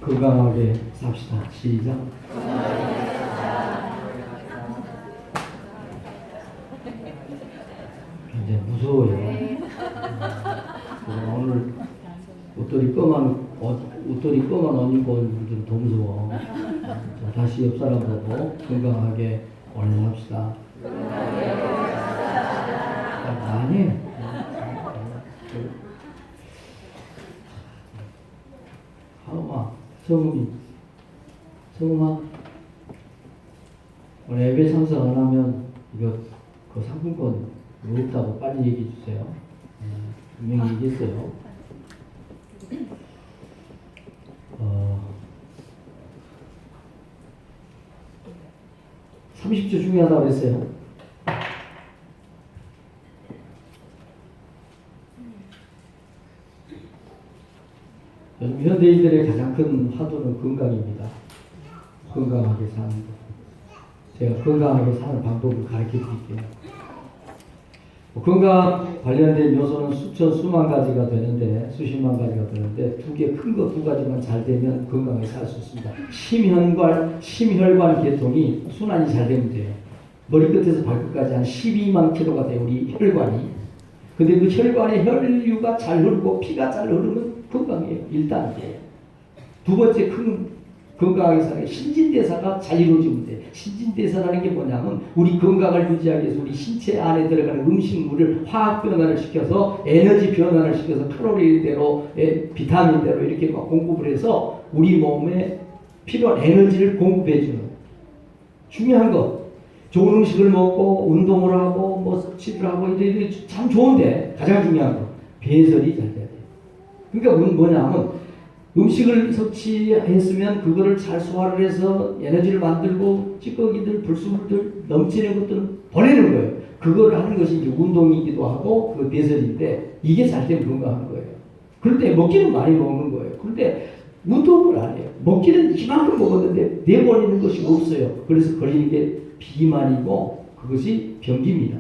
건강하게 삽시다. 시작. 굉장히 무서워요. 오늘 옷들이 껌만 옷 입고 온 분들은 더 무서워. 자, 다시 옆 사람 보고 건강하게 오늘 합시다. 아니. 성음아, 오늘 예배 참석 안 하면 이거 그 상품권 없다고 빨리 얘기해 주세요. 분명히 얘기했어요. 30초 중요하다고 그랬어요. 요즘 현대인들의 가장 큰 화두는 건강입니다. 건강하게 사는 것. 제가 건강하게 사는 방법을 가르쳐 드릴게요. 건강 관련된 요소는 수만 가지가 되는데, 수십만 가지가 되는데, 큰 가지만 잘 되면 건강하게 살 수 있습니다. 심혈관 계통이 순환이 잘 되면 돼요. 머리끝에서 발끝까지 한 12만 킬로가 돼요, 우리 혈관이. 근데 그 혈관에 혈류가 잘 흐르고 피가 잘 흐르면 건강해요. 1단계. 두 번째 건강하게 사는 신진대사가 잘 이루어지면 돼. 신진대사라는 게 뭐냐면 우리 건강을 유지하기 위해서 우리 신체 안에 들어가는 음식물을 화학 변화를 시켜서 에너지 변화를 시켜서 칼로리대로 비타민대로 이렇게 막 공급을 해서 우리 몸에 필요한 에너지를 공급해주는 중요한 거. 좋은 음식을 먹고 운동을 하고 뭐 섭취를 하고 이래 참 좋은데 가장 중요한 거 배설이 잘 돼야 돼요. 그러니까 뭐냐면 음식을 섭취했으면 그거를 잘 소화를 해서 에너지를 만들고 찌꺼기들, 불순물들 넘치는 것들은 보내는 거예요. 그걸 하는 것이 이제 운동이기도 하고 그 배설인데 이게 잘 되면 건강한 거예요. 그런데 먹기는 많이 먹는 거예요. 그런데 운동을 안 해요. 먹기는 이만큼 먹었는데 내버리는 것이 없어요. 그래서 걸리는 게 비만이고 그것이 병기입니다.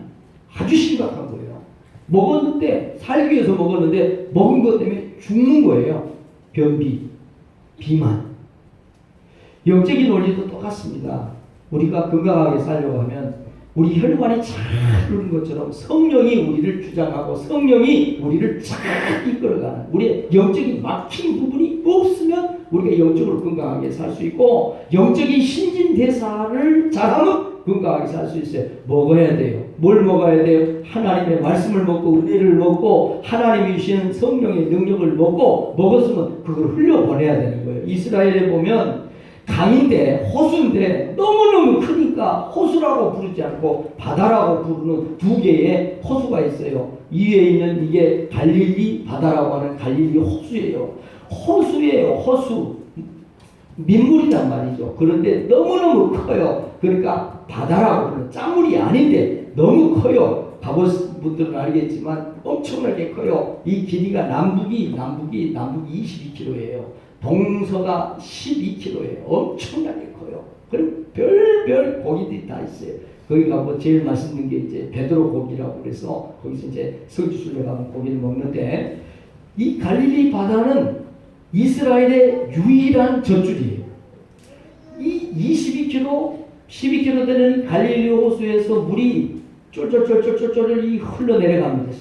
아주 심각한 거예요. 먹었는데 살기 위해서 먹었는데 먹은 것 때문에 죽는 거예요. 변비, 비만. 영적인 원리도 똑같습니다. 우리가 건강하게 살려고 하면 우리 혈관이 잘 흐르는 것처럼 성령이 우리를 주장하고 성령이 우리를 잘 이끌어가는 우리의 영적인 막힌 부분이 없으면 우리가 영적으로 건강하게 살 수 있고 영적인 신진대사를 잘하면 건강하게 살 수 있어요. 먹어야 돼요. 뭘 먹어야 돼요? 하나님의 말씀을 먹고 은혜를 먹고 하나님이 주시는 성령의 능력을 먹고 먹었으면 그걸 흘려보내야 되는 거예요. 이스라엘에 보면 강인데 호수인데 너무너무 크니까 호수라고 부르지 않고 바다라고 부르는 두 개의 호수가 있어요. 이 위에 있는 이게 갈릴리 바다라고 하는 갈릴리 호수예요. 호수예요. 호수. 민물이란 말이죠. 그런데 너무너무 커요. 그러니까 바다라고 부르는 짠물이 아닌데 너무 커요. 가보신 분들은 알겠지만 엄청나게 커요. 이 길이가 남북이 22km예요. 동서가 12km예요. 엄청나게 커요. 그리고 별별 고기들이 다 있어요. 거기 가면 제일 맛있는 게 이제 베드로 고기라고 그래서 거기서 이제 석주술에 가면 고기를 먹는데 이 갈릴리 바다는 이스라엘의 유일한 젖줄이에요. 이 12km 되는 갈릴리 호수에서 물이 쫄쫄쫄쫄쫄쫄 흘러내려갑니다.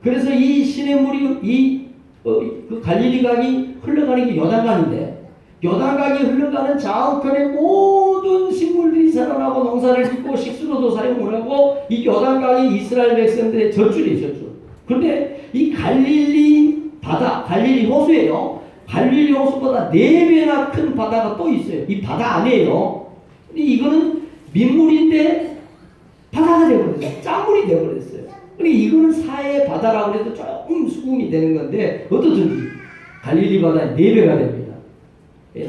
그래서 이 시냇물이 그 갈릴리 강이 흘러가는 게 요단강인데 요단강이 흘러가는 좌우편의 모든 식물들이 살아나고 농사를 짓고 식수로도 사용을 하고 이 요단강이 이스라엘 백성들의 젖줄이에요. 젖줄. 그런데 이 갈릴리 바다, 갈릴리 호수예요. 갈릴리 호수보다 4배나 큰 바다가 또 있어요. 이 바다 아니에요. 근데 이거는 민물인데 바다가 되어버렸어요. 짠물이 되어버렸어요. 그러니까 이거는 사해 바다라고 해도 조금 수긍이 되는 건데 어떠든지 갈릴리 바다의 4배가 됩니다.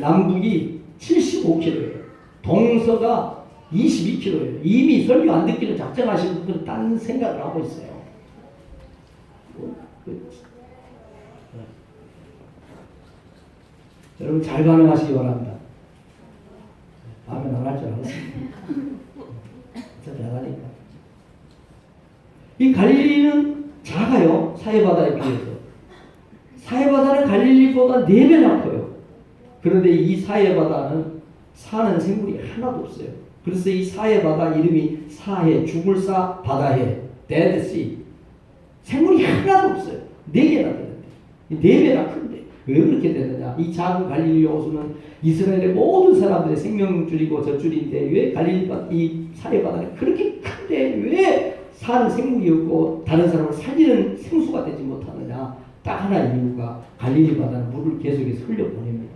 남북이 75km예요. 동서가 22km예요. 이미 설교 안 듣기로 작정하신 분들은 딴 생각을 하고 있어요. 여러분 잘 반응하시기 바랍니다. 아멘 안 할 줄 알았습니다. 진짜 잘하니까. 이 갈릴리는 작아요. 사해바다에 비해서. 사해바다는 갈릴리보다 4배나 커요. 그런데 이 사해바다는 사는 생물이 하나도 없어요. 그래서 이 사해바다 이름이 사해, 죽을 사, 바다해, Dead Sea. 생물이 하나도 없어요. 4개나 되는데. 4배나 큰데. 왜 그렇게 되느냐? 이 작은 갈릴리 호수는 이스라엘의 모든 사람들의 생명줄이고 젖줄인데 왜 이 사해바다는 그렇게 큰데 왜 사는 생물이 없고 다른 사람을 살리는 생수가 되지 못하느냐? 딱 하나 이유가 갈릴리 바다는 물을 계속해서 흘려보냅니다.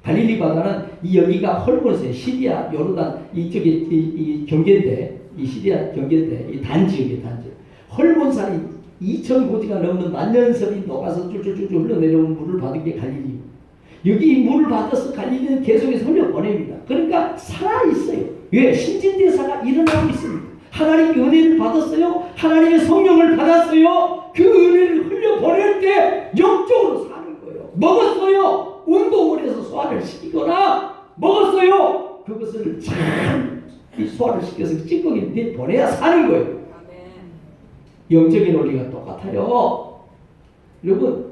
갈릴리 바다는 여기가 헐몬스에 시리아, 요르단 이쪽에 이 경계인데 이 시리아 경계인데 이 단지역이에요. 단지. 헐몬산이 2,000고지가 넘는 만년설이 녹아서 쫄쫄쫄 흘러내려온 물을 받은 게 갈릴리. 여기 물을 받아서 갈릴리는 계속해서 흘려보냅니다. 그러니까 살아있어요. 왜? 신진대사가 일어나고 있습니다. 하나님의 은혜를 받았어요. 하나님의 성령을 받았어요. 그 은혜를 흘려보낼 때 영적으로 사는 거예요. 먹었어요. 운동을 해서 소화를 시키거나 먹었어요. 그것을 잘 소화를 시켜서 찌꺼기 보내야 사는 거예요. 영적인 원리가 똑같아요. 여러분,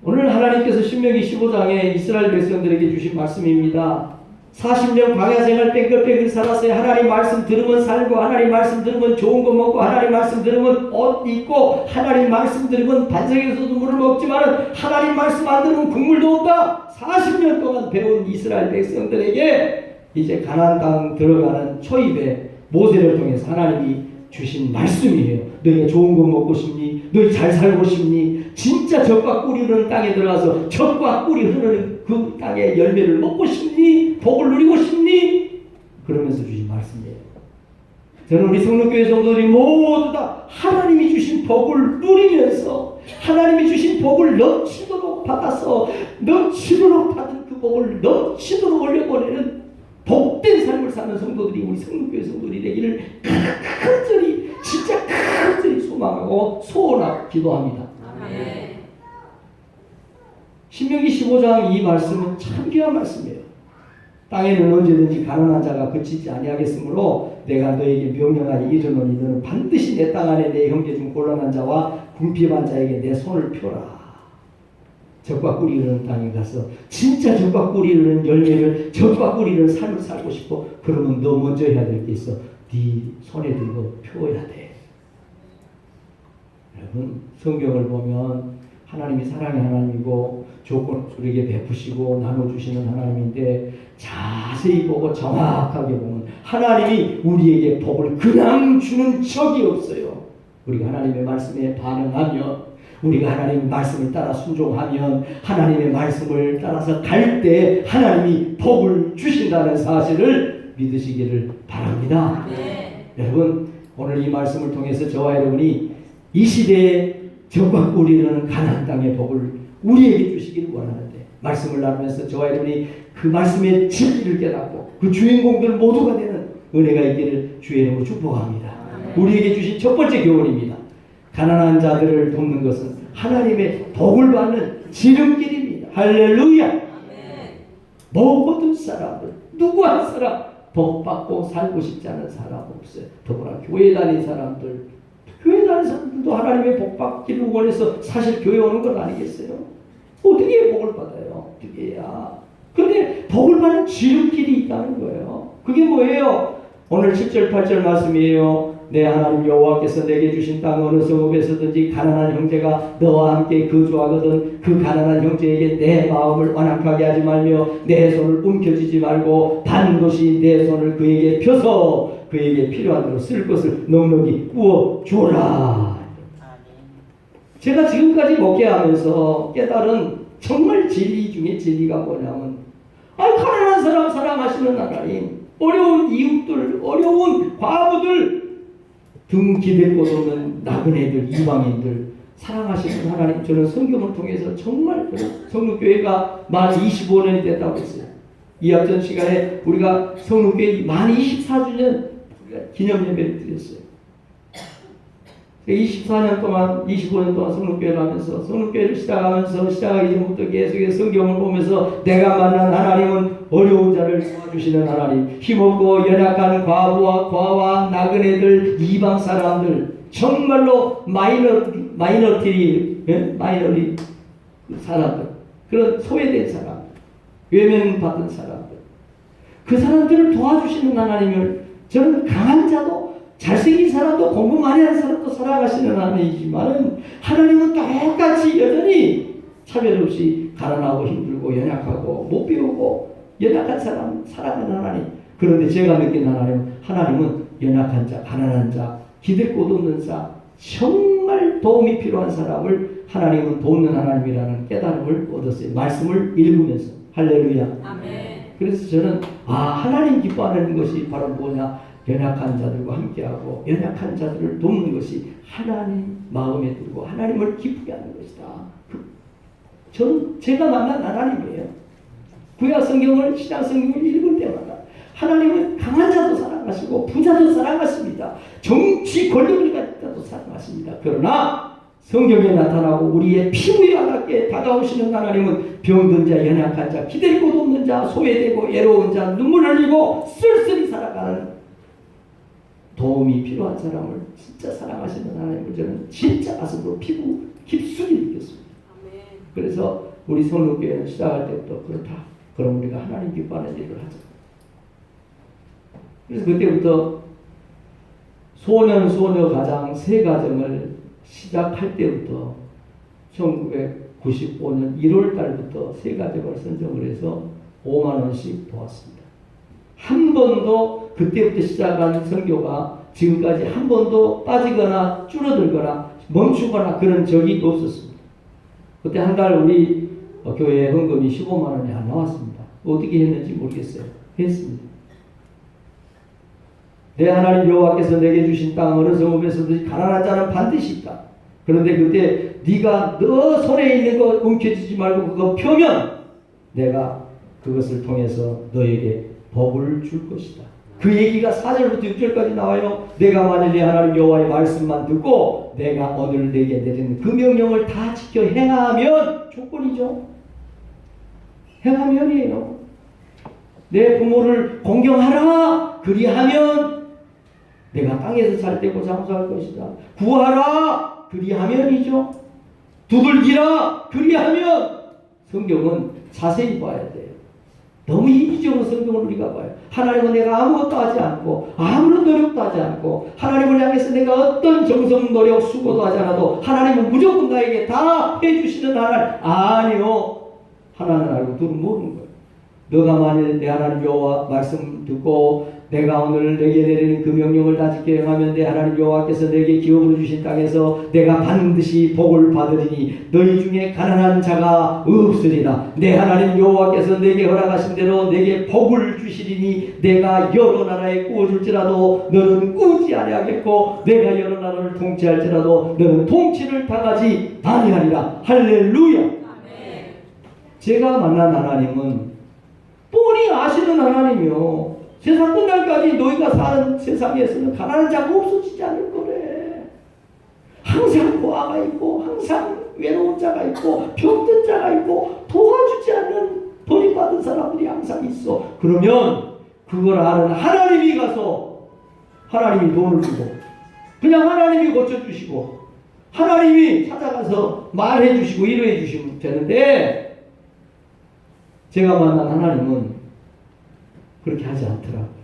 오늘 하나님께서 신명기 15장에 이스라엘 백성들에게 주신 말씀입니다. 40년 광야 생활 뺑글뺑글 살았어요. 하나님 말씀 들으면 살고, 하나님 말씀 들으면 좋은 거 먹고, 하나님 말씀 들으면 옷 입고, 하나님 말씀 들으면 반석에서도 물을 먹지만 하나님 말씀 안 들으면 국물도 없다. 40년 동안 배운 이스라엘 백성들에게 이제 가나안 땅 들어가는 초입에 모세를 통해서 하나님이 주신 말씀이에요. 너희가 좋은 거 먹고 싶니? 너희 잘 살고 싶니? 진짜 젖과 꿀이 흐르는 땅에 들어가서 젖과 꿀이 흐르는 그 땅의 열매를 먹고 싶니? 복을 누리고 싶니? 그러면서 주신 말씀이에요. 저는 우리 성령교회 성도들이 모두 다 하나님이 주신 복을 누리면서 하나님이 주신 복을 넘치도록 받아서 넘치도록 받은 그 복을 넘치도록 올려보내는 복된 삶을 사는 성도들이 우리 성령교회 성도들이 되기를 간절히 진짜 간절히 소망하고 소원하고 기도합니다. 아멘. 신명기 15장 이 말씀은 참 귀한 말씀이에요. 땅에는 언제든지 가난한 자가 그치지 아니하겠으므로 내가 너에게 명령하니 이르노니 너는 반드시 내 땅 안에 내 형제 중 곤란한 자와 궁핍한 자에게 내 손을 펴라. 젖과 꿀이 흐르는 땅에 가서 진짜 젖과 꿀이 흐르는 열매를 젖과 꿀이 흐르는 삶을 살고 싶어. 그러면 너 먼저 해야 될 게 있어. 네 손에 들고 펴야 돼. 여러분, 성경을 보면 하나님이 사랑의 하나님이고 조건 우리에게 베푸시고 나눠주시는 하나님인데 자세히 보고 정확하게 보면 하나님이 우리에게 복을 그냥 주는 적이 없어요. 우리가 하나님의 말씀에 반응하면, 우리가 하나님의 말씀을 따라 순종하면, 하나님의 말씀을 따라서 갈 때 하나님이 복을 주신다는 사실을 믿으시기를 바랍니다. 네. 여러분, 오늘 이 말씀을 통해서 저와 여러분이 이 시대에 젖과 꿀이 흐르는 가나안 땅의 복을 우리에게 주시기를 원하는데, 말씀을 나누면서 저와 여러분이 그 말씀의 진리를 깨닫고 그 주인공들 모두가 되는 은혜가 있기를 주의 이름으로 축복합니다. 우리에게 주신 첫 번째 교훈입니다. 가난한 자들을 돕는 것은 하나님의 복을 받는 지름길입니다. 할렐루야. 모든 사람들, 누구 한 사람 복 받고 살고 싶지 않은 사람 없어요. 더구나 교회 다니는 사람들, 교회 다니는 사람들도 하나님의 복 받기를 원해서 사실 교회 오는 건 아니겠어요? 어떻게 복을 받아요? 어떻게 해야? 그런데 복을 받는 지름길이 있다는 거예요. 그게 뭐예요? 오늘 7절 8절 말씀이에요. 내 하나님 여호와께서 내게 주신 땅 어느 성읍에서든지 가난한 형제가 너와 함께 거주하거든 그 가난한 형제에게 내 마음을 완악하게 하지 말며 내 손을 움켜쥐지 말고 반드시 내 손을 그에게 펴서 그에게 필요한 대로 쓸 것을 넉넉히 부어 주라. 제가 지금까지 목회하면서 깨달은 정말 진리 중에 진리가 뭐냐면, 가난한 사람 사랑하시는 하나님, 어려운 이웃들, 어려운 과부들, 등 기댈 곳 없는 나그네들, 이방인들 사랑하시는 하나님, 저는 성경을 통해서 정말 성록교회가 만 25년이 됐다고 했어요. 이 앞전 시간에 우리가 성록교회 만 24주년 기념 예배를 드렸어요. 24년 동안, 25년 동안 성록교회를 하면서, 성록교회를 시작하기 전부터 계속해서 성경을 보면서 내가 만난 하나님은 어려운 자를 도와주시는 하나님, 힘없고 연약한 과부와 나그네들, 이방 사람들, 정말로 마이너리 사람들, 그런 소외된 사람, 외면받은 사람들, 그 사람들을 도와주시는 하나님을 저는 강한 자도 잘생긴 사람도 공부 많이 하는 사람도 사랑하시는 하나님이지만 하나님은 똑같이 여전히 차별 없이 가난하고 힘들고 연약하고 못 배우고 연약한 사람 사랑하는 하나님. 그런데 제가 느낀 하나님은 연약한 자, 가난한 자, 기댈 곳 없는 자, 정말 도움이 필요한 사람을 하나님은 돕는 하나님이라는 깨달음을 얻었어요. 말씀을 읽으면서. 할렐루야. 아멘. 그래서 저는 하나님 기뻐하는 것이 바로 뭐냐? 연약한 자들과 함께하고 연약한 자들을 돕는 것이 하나님 마음에 들고 하나님을 기쁘게 하는 것이다. 저는 제가 만난 하나님이에요. 구약 성경을 신약 성경을 읽을 때마다 하나님은 강한 자도 사랑하시고 부자도 사랑하십니다. 정치 권력을 가진 자도 사랑하십니다. 그러나 성경에 나타나고 우리의 피부에 와닿게 다가오시는 하나님은 병든 자, 연약한 자, 기댈 곳 없는 자, 소외되고 외로운 자, 눈물 흘리고 쓸쓸히 살아가는 도움이 필요한 사람을 진짜 사랑하시는 하나님을 저는 진짜 가슴으로 피부 깊숙이 느꼈습니다. 아멘. 그래서 우리 성록교회는 시작할 때부터 그렇다. 그럼 우리가 하나님 기뻐하는 일을 하자. 그래서 그때부터 소녀 가장 세 가정을 시작할 때부터 1995년 1월 달부터 세 가정을 선정을 해서 5만 원씩 도왔습니다. 한 번도 그때부터 시작한 선교가 지금까지 한 번도 빠지거나 줄어들거나 멈추거나 그런 적이 없었습니다. 그때 한 달 우리 교회 헌금이 15만 원이 안 나왔습니다. 어떻게 했는지 모르겠어요. 했습니다. 내 하나님 여호와께서 내게 주신 땅 어느 성읍에서든지 가난한 자는 반드시 있다. 그런데 그때 네가 너 손에 있는 거 움켜쥐지 말고 그거 펴면 내가 그것을 통해서 너에게 복을 줄 것이다. 그 얘기가 4절부터 6절까지 나와요. 내가 만일 내 하나님 여호와의 말씀만 듣고 내가 오늘 내게 내리는 그 명령을 다 지켜 행하면 조건이죠. 행하면이에요. 내 부모를 공경하라. 그리하면 내가 땅에서 살 때고 장수할 것이다. 구하라. 그리하면이죠. 두들기라. 그리하면. 성경은 자세히 봐야 돼요. 너무 이기적으로 성경을 우리가 봐요. 하나님은 내가 아무것도 하지 않고 아무런 노력도 하지 않고 하나님을 향해서 내가 어떤 정성 노력 수고도 하지 않아도 하나님은 무조건 나에게 다 해주시는 하나님. 아니요. 하나는 알고 둘은 모르는 거예요. 너가 만일 내 하나님 여호와 말씀 듣고 내가 오늘 내게 내리는 그 명령을 다 지켜 행하면 내 하나님 여호와께서 내게 기업으로 주신 땅에서 내가 반드시 복을 받으리니 너희 중에 가난한 자가 없으리라. 내 하나님 여호와께서 내게 허락하신 대로 내게 복을 주시리니 내가 여러 나라에 구워줄지라도 너는 꾸지 아니하겠고 내가 여러 나라를 통치할지라도 너는 통치를 당하지 아니하리라. 할렐루야. 아멘. 제가 만난 하나님은 뻔히 아시는 하나님이요. 세상 끝날까지 너희가 사는 세상에서는 가난한 자가 없어지지 않을 거래. 항상 고아가 있고 항상 외로운 자가 있고 병든 자가 있고 도와주지 않는 버림받은 사람들이 항상 있어. 그러면 그걸 아는 하나님이 가서 하나님이 돈을 주고 그냥 하나님이 고쳐주시고 하나님이 찾아가서 말해주시고 이루해 주시면 되는데 제가 만난 하나님은 그렇게 하지 않더라고요.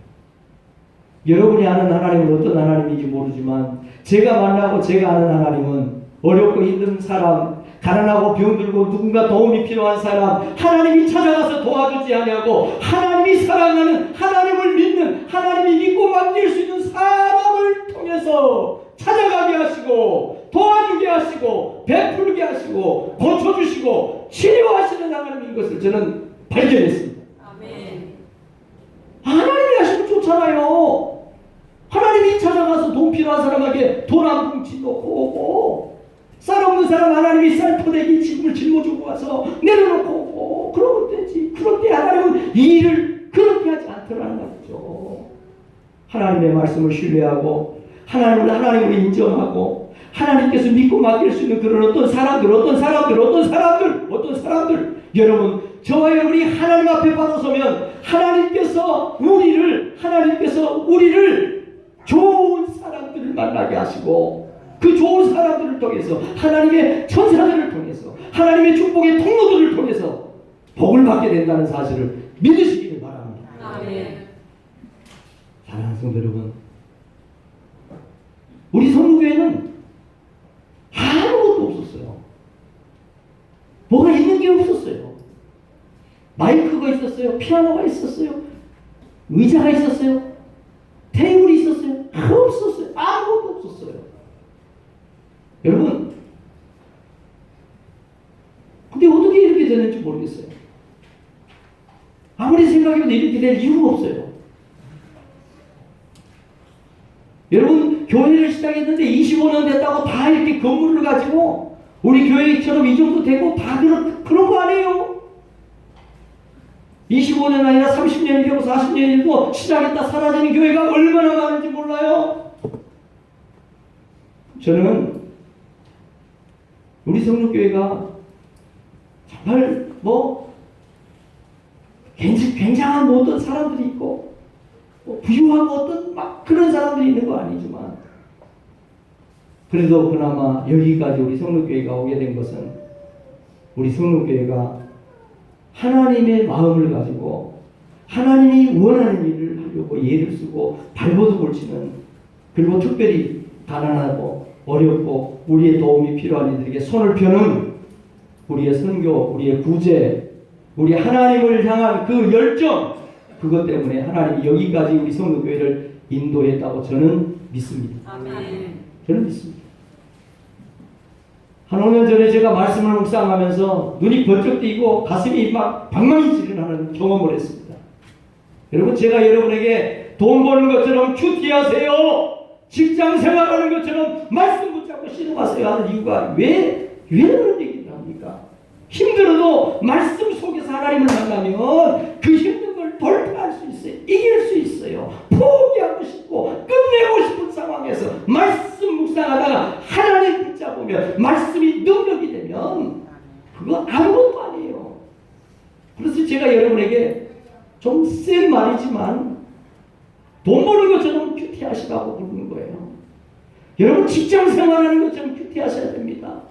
여러분이 아는 하나님은 어떤 하나님인지 모르지만 제가 만나고 제가 아는 하나님은 어렵고 힘든 사람, 가난하고 병들고 누군가 도움이 필요한 사람 하나님이 찾아가서 도와주지 아니하고 하나님이 사랑하는 하나님을 믿는 하나님이 믿고 맡길 수 있는 사람을 통해서 찾아가게 하시고 도와주게 하시고 베풀게 하시고 고쳐주시고 치료하시는 하나님인 것을 저는 발견했습니다. 하나님이 하시면 좋잖아요. 하나님이 찾아가서 돈 필요한 사람에게 돈 한 뭉치 놓고 오고 쌀 없는 사람 하나님이 쌀 포대기 짐을 짊어지고 와서 내려놓고 오고 그러면 되지. 그런데 하나님은 이 일을 그렇게 하지 않더라는 말이죠. 하나님의 말씀을 신뢰하고 하나님을 하나님으로 인정하고 하나님께서 믿고 맡길 수 있는 그런 어떤 사람들 여러분 저와 여러분이 하나님 앞에 받아서면 하나님께서 우리를 좋은 사람들을 만나게 하시고 그 좋은 사람들을 통해서 하나님의 천사들을 통해서 하나님의 축복의 통로들을 통해서 복을 받게 된다는 사실을 믿으시기를 바랍니다. 아멘. 사랑하는 성도 여러분, 우리 성교회는 아무것도 없었어요. 뭐가 있는 게 없었어요. 마이크가 있었어요. 피아노가 있었어요. 의자가 있었어요. 테이블이 있었어요. 없었어요. 아무것도 없었어요. 여러분, 근데 어떻게 이렇게 되는지 모르겠어요. 아무리 생각해도 이렇게 될 이유가 없어요. 여러분, 교회를 시작했는데 25년 됐다고 다 이렇게 건물을 가지고 우리 교회처럼 이 정도 되고 다 그런 거 아니에요. 25년 아니라 30년이고 40년이고 시작했다 사라지는 교회가 얼마나 많은지 몰라요. 저는 우리 성록교회가 정말 굉장한 어떤 사람들이 있고 부유하고 어떤 막 그런 사람들이 있는 거 아니지만 그래도 그나마 여기까지 우리 성록교회가 오게 된 것은 우리 성록교회가 하나님의 마음을 가지고 하나님이 원하는 일을 하려고 예를 쓰고 발버둥을 치는, 그리고 특별히 가난하고 어렵고 우리의 도움이 필요한 이들에게 손을 펴는 우리의 선교, 우리의 구제, 우리 하나님을 향한 그 열정, 그것 때문에 하나님이 여기까지 우리 성도교회를 인도했다고 저는 믿습니다. 아멘. 저는 믿습니다. 한 5년 전에 제가 말씀을 묵상하면서 눈이 번쩍 뜨이고 가슴이 막 방망이질을 하는 경험을 했습니다. 여러분, 제가 여러분에게 돈 버는 것처럼 큐티하세요, 직장 생활하는 것처럼 말씀 붙잡고 신음하세요 하는 이유가 왜 그런 얘기를 합니까? 힘들어도 말씀 속에서 하나님을 만나면 그 힘든 걸 돌파할 수 있어요. 이길 수 있어요. 포기하고 싶고 끝내고 싶은 상황에서 말씀 묵상하다가 하나님 붙잡으면 말씀이 능력이 되면 그거 아무것도 아니에요. 그래서 제가 여러분에게 좀 센 말이지만 돈 버는 것처럼 큐티하시라고 부르는 거예요. 여러분, 직장 생활하는 것처럼 큐티하셔야 됩니다.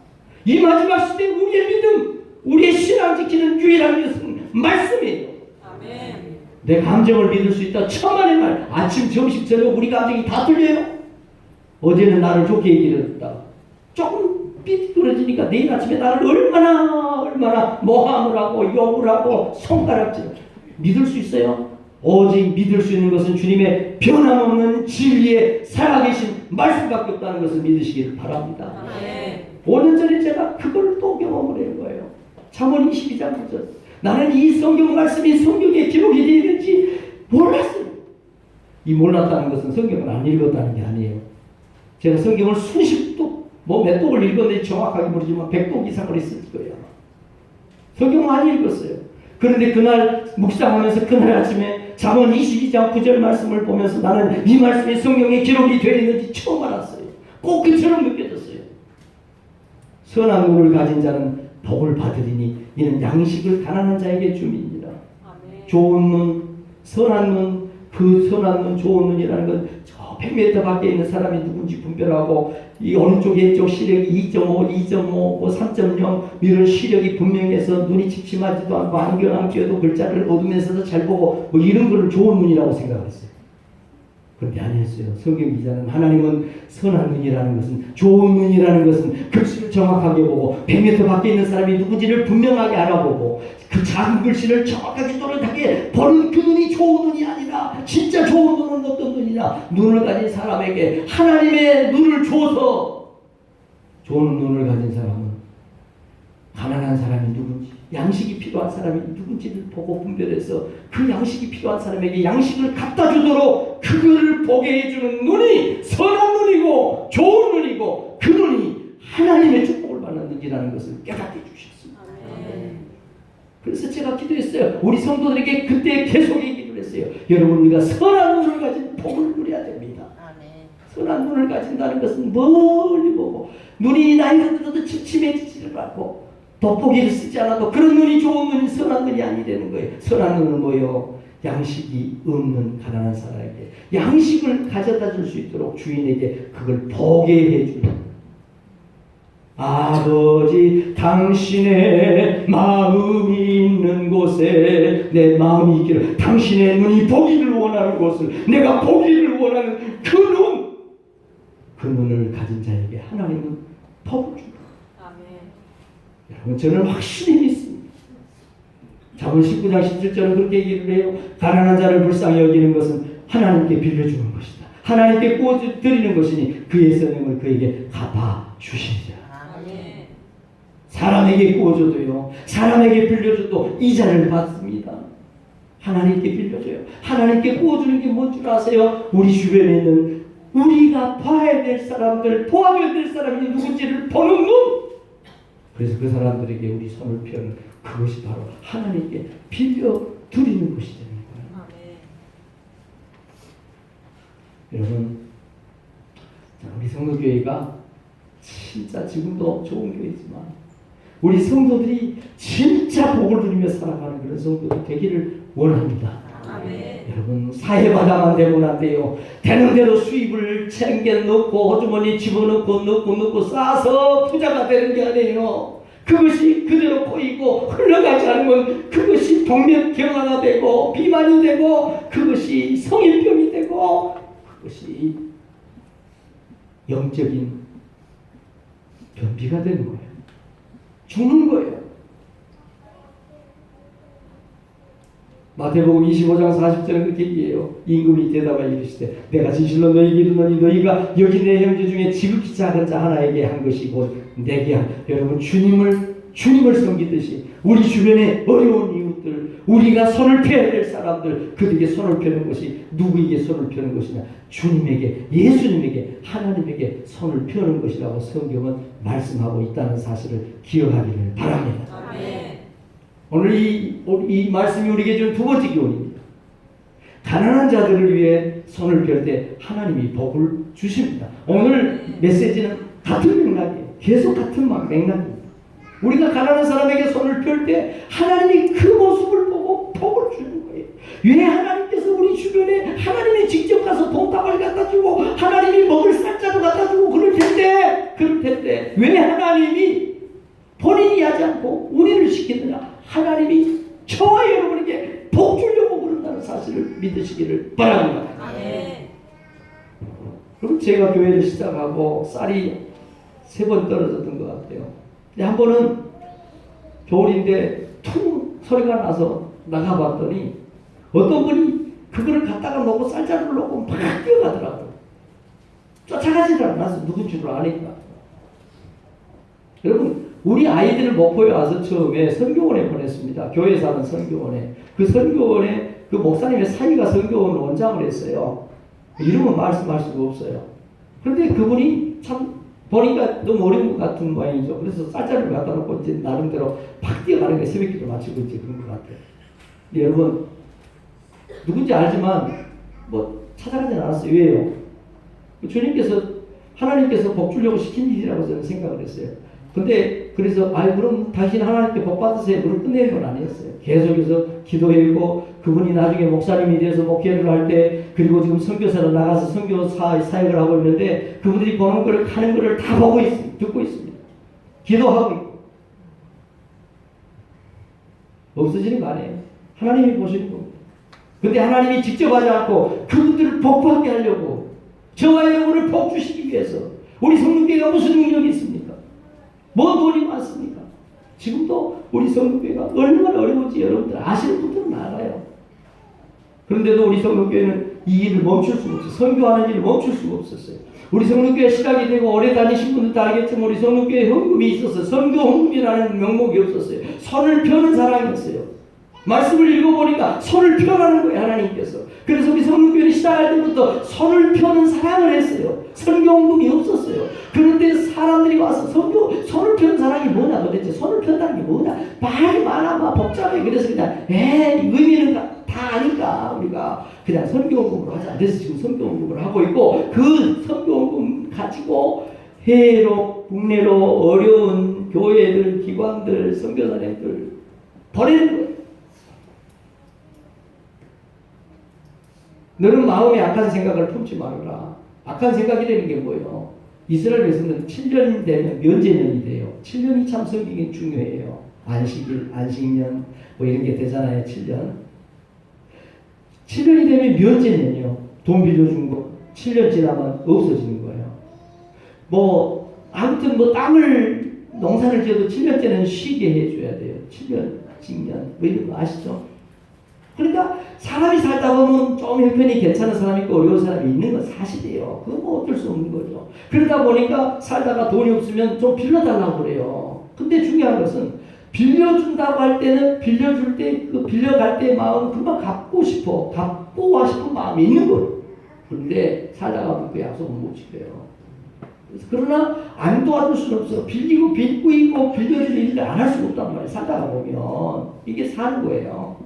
이 마지막 시대에 우리의 믿음, 우리의 신앙 지키는 유일한 것은 말씀이에요. 아멘. 내 감정을 믿을 수 있다. 천만의 말. 아침, 점심, 저녁 우리 감정이 다 틀려요. 어제는 나를 좋게 얘기를 했다. 조금 삐뚤어지니까 내일 아침에 나를 얼마나 모함을 하고 욕을 하고 손가락질. 믿을 수 있어요? 오직 믿을 수 있는 것은 주님의 변함없는 진리에 살아계신 말씀밖에 없다는 것을 믿으시기를 바랍니다. 아멘. 5년 전에 제가 그걸 또 경험을 한 거예요. 잠언 22장 9절. 나는 이 성경 말씀이 성경에 기록이 되어 있는지 몰랐어요. 이 몰랐다는 것은 성경을 안 읽었다는 게 아니에요. 제가 성경을 수십 독, 몇 독을 읽었는지 정확하게 모르지만 100독 이상을 했을 거예요. 성경을 많이 읽었어요. 그런데 그날 묵상하면서 그날 아침에 잠언 22장 9절 말씀을 보면서 나는 이 말씀이 성경에 기록이 되어 있는지 처음 알았어요. 꼭 그처럼 느껴졌어요. 선한 눈을 가진 자는 복을 받으리니 이는 양식을 가난한 자에게 줌이니라. 좋은 눈, 선한 눈, 그 선한 눈, 좋은 눈이라는 건 저 100m 밖에 있는 사람이 누군지 분별하고 이 어느 쪽 왼쪽 시력이 2.5, 2.5, 3.0 이런 시력이 분명해서 눈이 침침하지도 않고 안경 안 끼어도 글자를 어둠에서도 잘 보고 이런 거를 좋은 눈이라고 생각했어요. 그런데 아니었어요. 성경 기자는 하나님은 선한 눈이라는 것은, 좋은 눈이라는 것은 글씨를 정확하게 보고 100m 밖에 있는 사람이 누군지를 분명하게 알아보고 그 작은 글씨를 정확하게 또렷하게 보는 그 눈이 좋은 눈이 아니라 진짜 좋은 눈은 어떤 눈이냐, 눈을 가진 사람에게 하나님의 눈을 줘서 좋은 눈을 가진 사람은 가난한 사람이 누군지, 양식이 필요한 사람이 누군지를 보고 분별해서 그 양식이 필요한 사람에게 양식을 갖다 주도록 그거를 보게 해주는 눈이 선한 눈이고 좋은 눈이고 그 눈이 하나님의 축복을 받는 눈이라는 것을 깨닫게 해주셨습니다. 그래서 제가 기도했어요. 우리 성도들에게 그때 계속 얘기를 했어요. 여러분, 우리가 선한 눈을 가진 복을 누려야 됩니다. 선한 눈을 가진다는 것은 멀리 보고 눈이 나이가 들어도 침침해지지를 않고 돋보기를 쓰지 않아도 그런 눈이 좋은 눈이 선한 눈이 아니라는 거예요. 선한 눈은 뭐예요? 양식이 없는 가난한 사람에게 양식을 가져다 줄 수 있도록 주인에게 그걸 보게 해주는, 아버지 당신의 마음이 있는 곳에 내 마음이 있기를, 당신의 눈이 보기를 원하는 곳을 내가 보기를 원하는 그 눈을 가진 자에게 하나님은 복을 준다. 여러분, 저는 확실히 믿습니다. 잠언 19장 17절은 그렇게 얘기를 해요. 가난한 자를 불쌍히 여기는 것은 하나님께 빌려주는 것이다. 하나님께 구워드리는 것이니 그의 선행을 그에게 갚아주시리라. 사람에게 구워줘도요, 사람에게 빌려줘도 이자를 받습니다. 하나님께 빌려줘요. 하나님께 구워주는 게 뭔 줄 아세요? 우리 주변에 있는 우리가 봐야 될 사람들, 도와줘야 될 사람이 누군지를 보는 눈. 그래서 그 사람들에게 우리 손을 펴는 그것이 바로 하나님께 빌려드리는 것이 되는 거예요. 여러분, 우리 성도교회가 진짜 지금도 좋은 교회지만 우리 성도들이 진짜 복을 누리며 살아가는 그런 성도들이 되기를 원합니다. 여러분, 사회바다만 되면 안 돼요. 되는 대로 수입을 챙겨 넣고 호주머니 집어넣고 넣고 쌓아서 부자가 되는 게 아니에요. 그것이 그대로 꼬이고 흘러가지 않으면 그것이 동면경화가 되고 비만이 되고 그것이 성인병이 되고 그것이 영적인 변비가 되는 거예요. 죽는 거예요. 마태복음 25장 40절은 그렇게 얘기해요. 임금이 대답하여 이르시되 내가 진실로 너희에게 이르노니 너희가 여기 내 형제 중에 지극히 작은 자 하나에게 한 것이 곧 내게 한. 여러분, 주님을 섬기듯이 우리 주변에 어려운 이웃들, 우리가 손을 펴야 될 사람들, 그들에게 손을 펴는 것이 누구에게 손을 펴는 것이냐? 주님에게, 예수님에게, 하나님에게 손을 펴는 것이라고 성경은 말씀하고 있다는 사실을 기억하기를 바랍니다. 아멘. 오늘 이 말씀이 우리에게 준 두 번째 교훈입니다. 가난한 자들을 위해 손을 펼 때 하나님이 복을 주십니다. 오늘 메시지는 같은 맥락이에요. 계속 같은 맥락입니다. 우리가 가난한 사람에게 손을 펼 때 하나님이 그 모습을 보고 복을 주는 거예요. 왜 하나님께서 우리 주변에 하나님이 직접 가서 돈다발 갖다 주고 하나님이 먹을 쌀자루 갖다 주고 그럴 텐데 왜 하나님이 본인이 하지 않고 우리를 시키느냐? 하나님이 저와 여러분에게 복 주려고 그런다는 사실을 믿으시기를 바랍니다. 아멘. 그럼 제가 교회를 시작하고 쌀이 3번 떨어졌던 것 같아요. 근데 한 번은 겨울인데 퉁 소리가 나서 나가봤더니 어떤 분이 그거를 갖다가 놓고 쌀자루를 놓고 막 뛰어가더라고요. 쫓아가지도 않아서 누군 줄 아니까. 여러분, 우리 아이들을 목포에 와서 처음에 선교원에 보냈습니다. 교회 사는 선교원에. 그 선교원에 그 목사님의 사위가 선교원 원장을 했어요. 이름은 말씀할 수가 없어요. 그런데 그분이 참 보니까 너무 어려운 것 같은 모양이죠. 그래서 쌀자루를 갖다 놓고 이제 나름대로 팍 뛰어가는 게 새벽기도 마치고 이제 그런 것 같아요. 근데 여러분, 누군지 알지만 뭐 찾아가진 않았어요. 왜요? 주님께서, 하나님께서 복 주려고 시킨 일이라고 저는 생각을 했어요. 근데 그래서 그럼 당신 하나님께 복 받으세요. 그걸 끝내는 건 아니었어요. 계속해서 기도했고 그분이 나중에 목사님이 돼서 목회를 할 때, 그리고 지금 선교사로 나가서 선교 사역을 하고 있는데 그분들이 보는 걸 하는 거를 다 보고 있습니다. 듣고 있습니다. 기도하고 있고. 없어지는 거 아니에요. 하나님이 보시는 겁니다. 근데 하나님이 직접 하지 않고 그분들을 복받게 하려고 저와 여러분을 복 주시기 위해서 우리 성도교회가 무슨 능력이 있습니까? 뭔 돈이 많습니까? 지금도 우리 성도교회가 얼마나 어려운지 여러분들 아시는 분들은 알아요. 그런데도 우리 성도교회는 이 일을 멈출 수가 없어요. 선교하는 일을 멈출 수가 없었어요. 우리 성도교회 시작이 되고 오래 다니신 분들도 알겠지만 우리 성도교회 헌금이 있었어요. 선교 헌금이라는 명목이 없었어요. 손을 펴는 사람이었어요. 말씀을 읽어보니까 손을 펴라는 거예요, 하나님께서. 그래서 우리 성도교회를 시작할 때부터 손을 펴는 사랑을 했어요. 선교헌금이 없었어요. 그런데 사람들이 와서 손을 펴는 사랑이 뭐냐, 도대체 손을 편다는 게 뭐냐, 말이 많아, 막 복잡해. 그래서 그냥 의미는 다 아니까 우리가 그냥 선교헌금으로 하자. 그래서 지금 선교헌금을 하고 있고, 그 선교헌금 가지고 해외로 국내로 어려운 교회들, 기관들, 선교사님들 보내는 거예요. 너는 마음에 악한 생각을 품지 말아라. 악한 생각이라는 게 뭐예요? 이스라엘 백성은 7년이 되면 면제년이 돼요. 7년이 참 성경에 중요해요. 안식일, 안식년 뭐 이런 게 되잖아요. 7년. 7년이 되면 면제년이요. 돈 빌려준 거 7년 지나면 없어지는 거예요. 뭐 아무튼 뭐 땅을 농사를 지어도 7년째는 쉬게 해줘야 돼요. 7년, 직년 뭐 이런 거 아시죠? 그러니까 사람이 살다 보면 좀 형편이 괜찮은 사람이 있고 어려운 사람이 있는 건 사실이에요. 그건 뭐 어쩔 수 없는 거죠. 그러다 보니까 살다가 돈이 없으면 좀 빌려달라고 그래요. 근데 중요한 것은 빌려준다고 할 때는 빌려줄 때 그 빌려갈 때 마음 금방 갚고 싶어. 갚고 싶은 마음이 있는 거예요. 그런데 살다가 보면 그 약속은 못 지켜요. 그러나 안 도와줄 수는 없어. 빌리고 빌고 있고 빌려줄 일을 안 할 수가 없단 말이에요. 살다가 보면 이게 사는 거예요.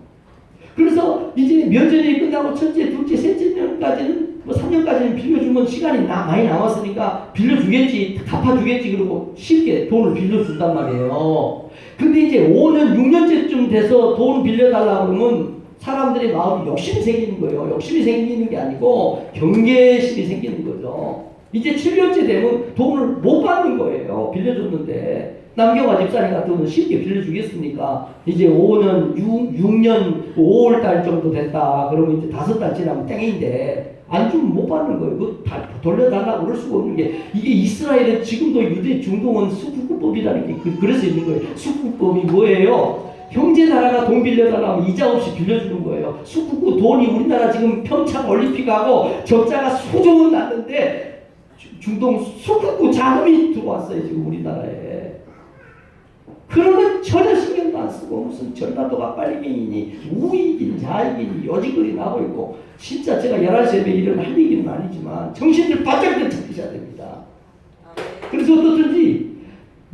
그래서 이제 면전이 끝나고 첫째, 둘째, 셋째 년까지는 뭐 3년까지는 빌려주면 시간이 많이 남았으니까 빌려주겠지, 갚아주겠지 그러고 쉽게 돈을 빌려준단 말이에요. 근데 이제 5년, 6년째쯤 돼서 돈 빌려달라고 그러면 사람들의 마음이 욕심이 생기는 거예요. 욕심이 생기는 게 아니고 경계심이 생기는 거죠. 이제 7년째 되면 돈을 못 받는 거예요. 빌려줬는데. 남경화 집사님 같은 경우는 쉽게 빌려주겠습니까? 이제 5년, 6년, 5월달 정도 됐다. 그러면 이제 5달 지나면 땡인데, 안 주면 못 받는 거예요. 그거 돌려달라고 그럴 수가 없는 게, 이게 이스라엘은 지금도 유대 중동은 수국법이라는 게 그래서 있는 거예요. 수국법이 뭐예요? 형제 나라가 돈 빌려달라고 이자 없이 빌려주는 거예요. 수국구 돈이 우리나라 지금 평창 올림픽하고 적자가 수조 원 났는데, 중동 수국구 자금이 들어왔어요. 지금 우리나라에. 그러면 전혀 신경도 안 쓰고 무슨 전라도가 빨갱이니 우익이니 좌익이니 요지거리 나고 있고 진짜 제가 11시에 이런 할 얘기는 아니지만 정신을 바짝 차리셔야 됩니다. 그래서 어떻든지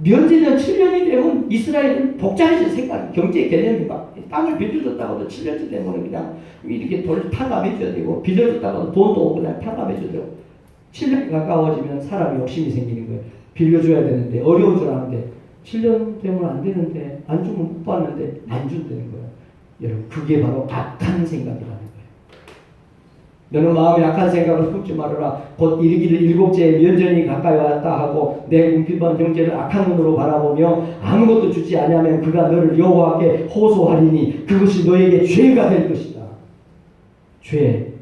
면제년 7년이 되면 이스라엘은 복잡해질 생각, 경제 개념이 막 땅을 빌려줬다고도 7년째 되면 그냥 이렇게 돈 탕감해줘야 되고 빌려줬다고도 돈도 그냥 탕감해줘야 되고 7년이 가까워지면 사람이 욕심이 생기는 거예요. 빌려줘야 되는데 어려운 줄 아는데 7년 되면 안 되는데 안 주면 못 받는데 안 준다는 거예요. 여러분 그게 바로 악한 생각이라는 거예요. 너는 마음에 악한 생각을 품지 말아라. 곧 이르기를 일곱째 면전이 가까이 왔다 하고 내 궁핍한 형제를 악한 눈으로 바라보며 아무것도 주지 아니하면 그가 너를 여호와께 호소하리니 그것이 너에게 죄가 될 것이다. 죄,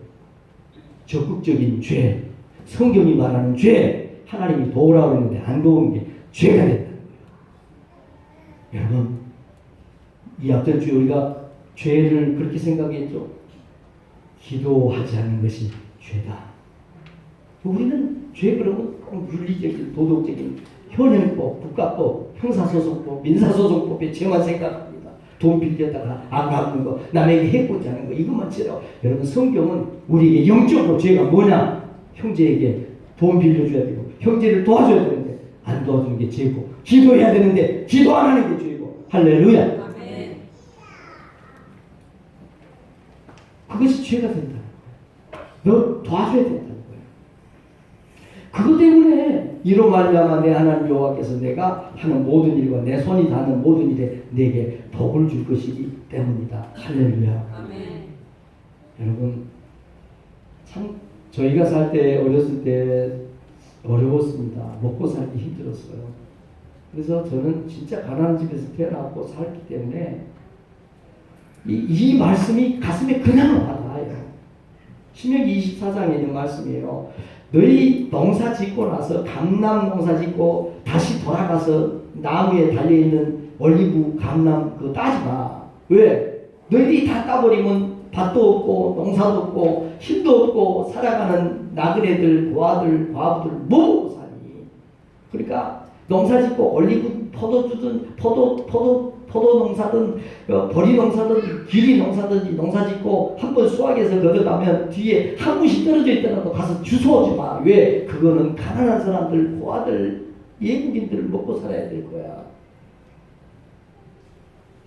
적극적인 죄, 성경이 말하는 죄, 하나님이 도우라고 했는데 안 도우는 게 죄가 된다. 여러분, 이 앞전 주에 우리가 죄를 그렇게 생각했죠. 기도하지 않는 것이 죄다. 우리는 죄 그러면 꼭 윤리적인, 도덕적인 현행법, 국가법, 형사소송법, 민사소송법에 죄만 생각합니다. 돈 빌려다가 안 갚는 거, 남에게 해코지 하는 거, 이것만 죄라. 여러분, 성경은 우리에게 영적으로 죄가 뭐냐? 형제에게 돈 빌려줘야 되고, 형제를 도와줘야 되는데, 안 도와주는 게 죄고, 기도해야 되는데 기도 안 하는 게 죄고. 할렐루야. 아멘. 그것이 죄가 된다. 너 도와줘야 된다는 거예요. 그것 때문에 이로 말미암아 내 하나님 여호와께서 내가 하는 모든 일과 내 손이 닿는 모든 일에 내게 복을 줄 것이기 때문이다. 할렐루야. 아멘. 여러분 참 저희가 살 때 어렸을 때 어려웠습니다. 먹고 살기 힘들었어요. 그래서 저는 진짜 가난한 집에서 태어났고 살기 때문에 이 말씀이 가슴에 그냥 와닿아요. 신명기 24장에 있는 말씀이에요. 너희 농사 짓고 나서 감람 농사 짓고 다시 돌아가서 나무에 달려있는 올리브 감람 그거 따지 마. 왜? 너희들이 다 따버리면 밭도 없고 농사도 없고 힘도 없고 살아가는 나그네들, 고아들, 과부들 뭐 먹고 사니? 그러니까 농사 짓고 올리브 포도주든 포도 농사든 보리 농사든 기리 농사든지 농사 짓고 한번 수확해서 거둬가면 뒤에 한 무씩 떨어져 있더라도 가서 주워오지 마. 왜? 그거는 가난한 사람들, 고아들, 외국인들 먹고 살아야 될 거야.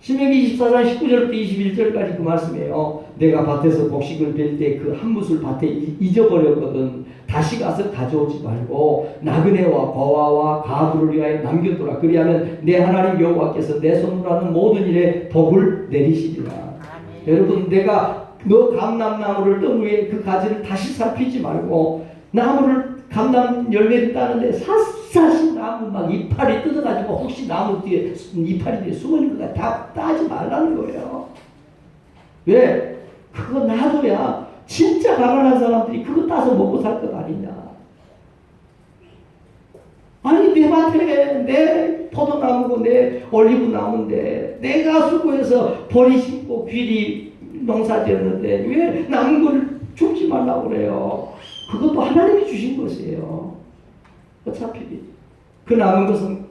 신명기 24장 19절부터 21절까지 그 말씀이에요. 내가 밭에서 곡식을 벨 때 그 한 무술 밭에 잊어버렸거든. 다시 가서 가져오지 말고 나그네와 고아와 가부를 위하여 남겨두라. 그리하면 내 하나님 여호와께서 내 손으로 하는 모든 일에 복을 내리시리라. 여러분 내가 너 감람나무를 뜬 후에 그 가지를 다시 살피지 말고 나무를 감람 열매를 따는데 샅샅이 나무 막 이파리 뜯어가지고 혹시 나무 뒤에 이파리 뒤에 숨어있는 거 다 따지 말라는 거예요. 왜? 그거 놔둬야 진짜 가난한 사람들이 그거 따서 먹고 살 것 아니냐. 아니 내 밭에 내 포도나무고 내 올리브나무인데 내가 수고해서 버리 심고 귀리 농사지었는데 왜 남은 걸 줍지 말라고 그래요. 그것도 하나님이 주신 것이에요. 어차피 그 남은 것은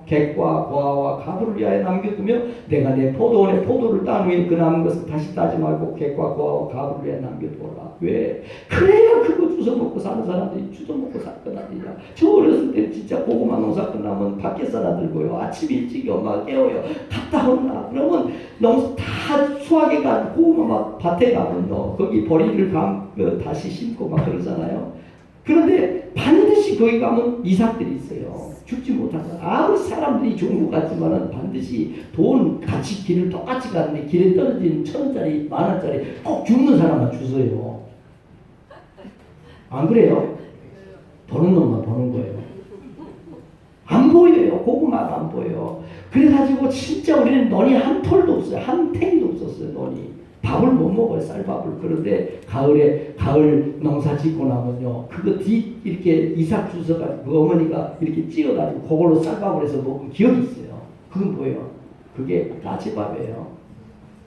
객과 고아와 가부를 위하여 남겨두며 내가 내 포도원에 포도를 딴 후에 그 남은 것은 다시 따지 말고 객과 고아와 가부를 위하여 남겨두어라. 왜? 그래야 그거 주워 먹고 사는 사람들이 주워 먹고 살 건 아니냐. 저 어렸을 때 진짜 고구마 농사 끝나면 밖에 싸다 들고요. 아침 일찍 엄마가 깨워요. 갔다 오나. 그러면 농사 다 수확해 가지고 고구마 막 밭에 가면 거기 버리를 다시 심고 막 그러잖아요. 그런데 반드시 거기 가면 이삭들이 있어요. 죽지 못한다. 아무리 사람들이 좋은 것 같지만은 반드시 돈 같이 길을 똑같이 가는데 길에 떨어지는 1,000원짜리, 10,000원짜리 꼭 죽는 사람만 주세요. 안 그래요? 보는 놈만 보는 거예요. 안 보여요. 고구마가 안 보여요. 그래가지고 진짜 우리는 논이 한 톨도 없어요. 한 탱도 없었어요. 논이. 밥을 못 먹어요. 쌀밥을. 그런데 가을 농사 짓고 나면요. 그거 이렇게 이삭 주워가지고 그 어머니가 이렇게 찧어가지고 그걸로 쌀밥을 해서 먹은 기억이 있어요. 그건 뭐예요? 그게 까치밥이에요.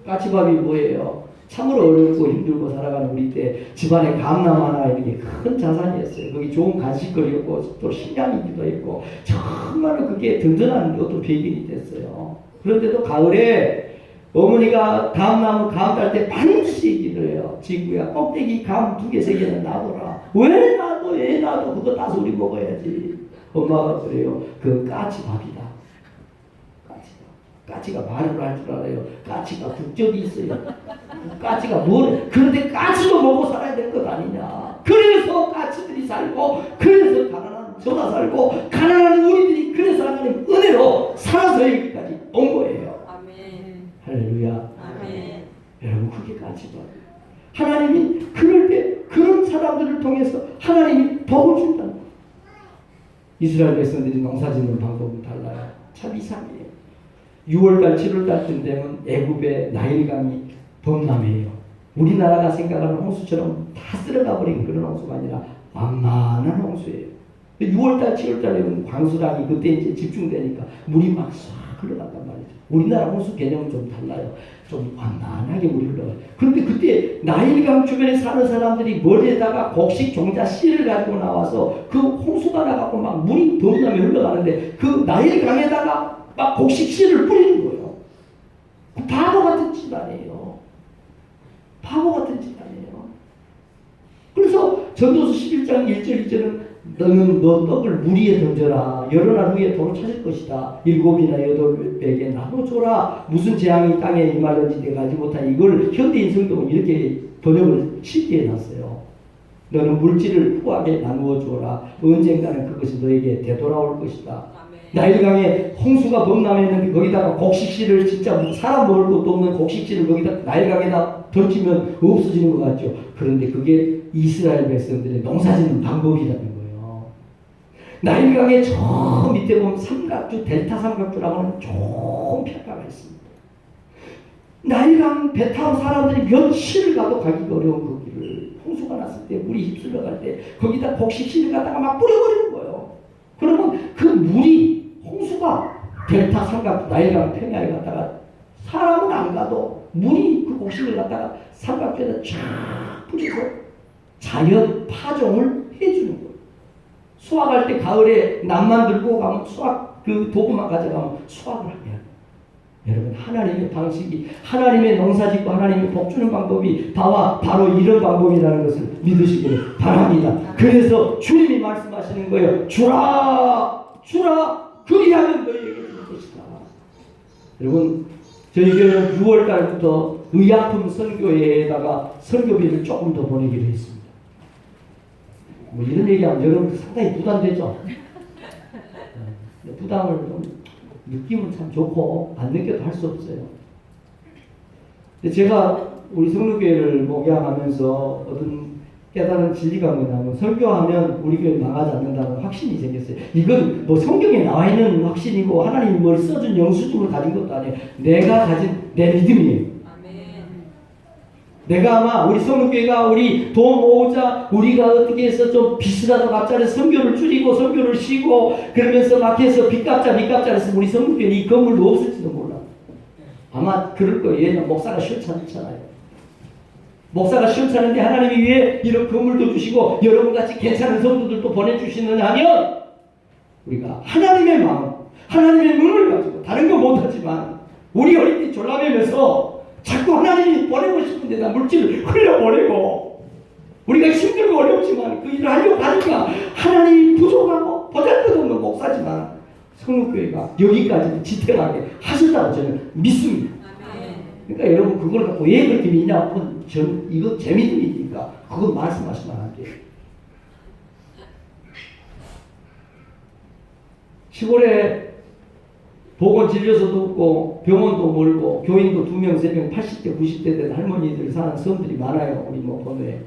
까치밥이 뭐예요? 참으로 어렵고 힘들고 살아가는 우리 때 집안에 감나무 하나 이렇게 큰 자산이었어요. 거기 좋은 간식거리였고 또 식량이기도 했고 정말로 그게 든든한 어떤 배경이 됐어요. 그런데도 가을에 어머니가 감나무 감 딸 때 반드시 얘기를 해요. 친구야 꼭대기 감 2개, 3개는 놔둬라. 왜 놔둬? 왜 놔둬? 그거 따서 우리 먹어야지. 엄마가 그래요. 그 까치밥이다. 까치가 말을 할 줄 알아요. 까치가 국적이 있어요. 까치가 뭐래? 그런데 까치도 먹고 살아야 될 것 아니냐. 그래서 까치들이 살고 그래서 가난한 저가 살고 가난한 우리들이 그래서 하나님 은혜로 살아서 여기까지 온 거예요. 아멘. 할렐루야. 아멘. 여러분 그게 까치밥이에요. 하나님이 그럴 때 그런 사람들을 통해서 하나님이 복을 준다는 거예요. 이스라엘 백성들이 농사 짓는 방법은 달라요. 참 이상해요. 6월달, 7월달쯤 되면 애굽의 나일강이 범람해요. 우리나라가 생각하는 홍수처럼 다 쓸어가 버린 그런 홍수가 아니라 완만한 홍수예요. 6월달, 7월달 되면 광수량이 그때 이제 집중되니까 물이 막 싹 흘러간단 말이죠. 우리나라 홍수 개념은 좀 달라요. 좀 완만하게 물이 흘러가요. 그런데 그때 나일강 주변에 사는 사람들이 머리에다가 곡식 종자 씨를 가지고 나와서 그 홍수가 나가고 막 물이 범람해 흘러가는데 그 나일강에다가 막 곡식 씨를 뿌리는 거예요. 바보 같은 짓 아니에요. 바보 같은 짓 아니에요. 그래서 전도서 11장 1절 2절은 너는 너 떡을 물 위에 던져라. 여러 날 후에 도로 찾을 것이다. 7이나 8에게 나눠줘라. 무슨 재앙이 땅에 임하든지 내가 알지 못한 이걸 현대인 성경은 이렇게 번역을 쉽게 해놨어요. 너는 물질을 후하게 나누어 주어라. 언젠가는 그것이 너에게 되돌아올 것이다. 나일강에 홍수가 범람했는데 거기다가 곡식씨를 진짜 사람 먹을 것도 없는 곡식씨를 거기다 나일강에다 던지면 없어지는 것 같죠. 그런데 그게 이스라엘 백성들의 농사짓는 방법이라는 거예요. 나일강의 저 밑에 보면 삼각주, 델타 삼각주라고 하는 좋은 평가가 있습니다. 나일강 배 타고 사람들이 며칠을 가도 가기가 어려운 그 길을 홍수가 났을 때 물이 휩쓸려 갈 때 거기다 곡식씨를 갖다가 막 뿌려버리는 거예요. 그러면 그 물이 홍수가 델타 삼각 나일강 평야에 갔다가 사람은 안 가도 물이 그 곡식을 갖다가 삼각대에다 쫙 뿌려서 자연 파종을 해주는 거예요. 수확할 때 가을에 낫만 들고 가면 수확 그 도구만 가져가면 수확을 하게 해요. 여러분 하나님의 방식이 하나님의 농사짓고 하나님의 복주는 방법이 바로 이런 방법이라는 것을 믿으시기를 바랍니다. 그래서 주님이 말씀하시는 거예요. 주라 그리하면 너희에게 줄 것이다. 여러분 저희 교회는 6월달부터 의약품 선교회에다가 선교비를 조금 더 보내기로 했습니다. 뭐 이런 얘기하면 여러분들 상당히 부담되죠. 부담을 좀 느낌은 참 좋고 안 느껴도 할 수 없어요. 근데 제가 우리 성로교회를 목양하면서 얻은 깨달은 진리가 뭐냐면 설교하면 우리 교회 망하지 않는다는 확신이 생겼어요. 이건 뭐 성경에 나와 있는 확신이고 하나님이 뭘 써준 영수증을 가진 것도 아니에요. 내가 가진 내 믿음이에요. 내가 아마 우리 성교회가 우리 돈 모으자 우리가 어떻게 해서 좀 비슷하다 갑자기 선교를 줄이고 선교를 쉬고 그러면서 막 해서 빚 갚자 해서 우리 성교회는 이 건물도 없을지도 몰라. 아마 그럴 거예요. 왜냐면 목사가 시원찮잖아요. 목사가 시원찮은데 하나님이 왜 이런 건물도 주시고 여러분같이 괜찮은 성도들도 보내주시느냐 하면 우리가 하나님의 마음, 하나님의 눈을 가지고 다른 거 못하지만 우리 어릴 때 졸라매면서 자꾸 하나님이 보내고 싶은 데다 물질을 흘려보내고 우리가 힘들고 어렵지만 그 일을 하려고 하니까 하나님이 부족하고 보잘것없는 목사지만 성록교회가 여기까지 지탱하게 하셨다고 저는 믿습니다. 그러니까 여러분 그걸 갖고 왜 그렇게 믿냐? 이거 제 믿음이니까 그건 말씀하시면 안 돼요. 시골에 보건 진료소도 없고 병원도 멀고 교인도 2명, 3명, 80대, 90대 된 할머니들 사는 섬들이 많아요. 우리 뭐 번호에.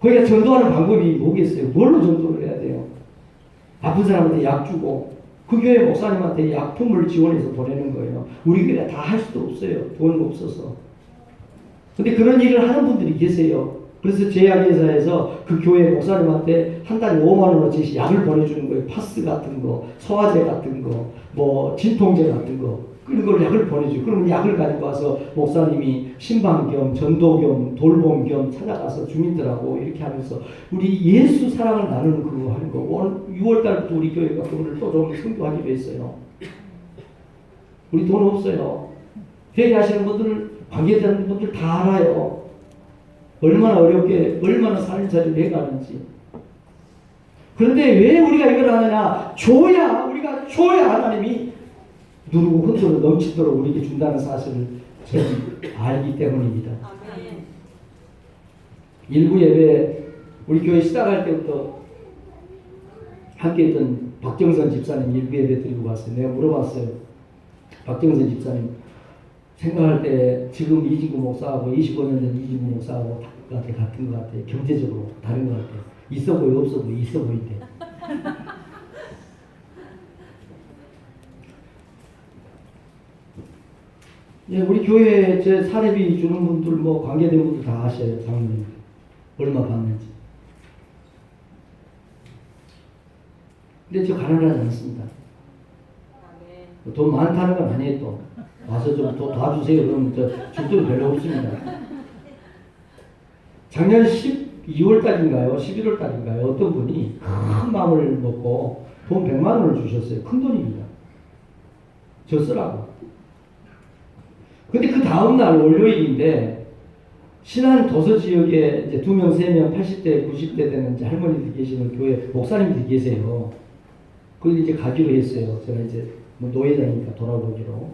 거기가 전도하는 방법이 뭐겠어요? 뭘로 전도를 해야 돼요? 아픈 사람한테 약 주고 그 교회 목사님한테 약품을 지원해서 보내는 거예요. 우리 교회가 다 할 수도 없어요. 돈 없어서. 근데 그런 일을 하는 분들이 계세요. 그래서 제약회사에서 그 교회 목사님한테 한 달에 5만 원어치 약을 보내주는 거예요. 파스 같은 거, 소화제 같은 거, 뭐 진통제 같은 거. 그런 걸 약을 보내줘요. 그러면 약을 가지고 와서 목사님이 신방 겸 전도 겸 돌봄 겸 찾아가서 주민들하고 이렇게 하면서 우리 예수 사랑을 나누는 그거 하는 거. 오늘 6월 달부터 우리 교회가 그거를 또 좀 선교하기로 했어요. 우리 돈 없어요. 회개하시는 분들, 관계되는 분들 다 알아요. 얼마나 어렵게, 얼마나 살인사를 해가는지. 그런데 왜 우리가 이걸 하느냐? 우리가 줘야 하나님이 누르고 흔들어 넘치도록 우리에게 준다는 사실을 저는 알기 때문입니다. 일부 예배, 우리 교회 시작할 때부터 함께 했던 박정선 집사님 일부 예배 드리고 갔어요. 내가 물어봤어요. 박정선 집사님, 생각할 때 지금 이진구 목사하고 25년 전 이진구 목사하고 같은 것 같아요. 경제적으로 다른 것 같아요. 있어 보여 없어 보여 있어 보인대. 예, 우리 교회에 제 사례비 주는 분들 뭐 관계된 분들 다 아셔요. 장로님 얼마 받는지. 근데 저 가난하지 않습니다. 돈 많다는 건 아니에요. 또 와서 좀 더 도와주세요. 그러면 줄 돈이 별로 없습니다. 작년 12월 달인가요? 11월 달인가요? 어떤 분이 큰 마음을 먹고 돈 100만 원을 주셨어요. 큰 돈입니다. 저 쓰라고. 근데 그 다음날 월요일인데 신안 도서 지역에 이제 2명, 3명, 80대, 90대 되는 이제 할머니들 계시는 교회 목사님들이 계세요. 그걸 이제 가기로 했어요. 제가 이제 뭐 노회장이니까 돌아보기로.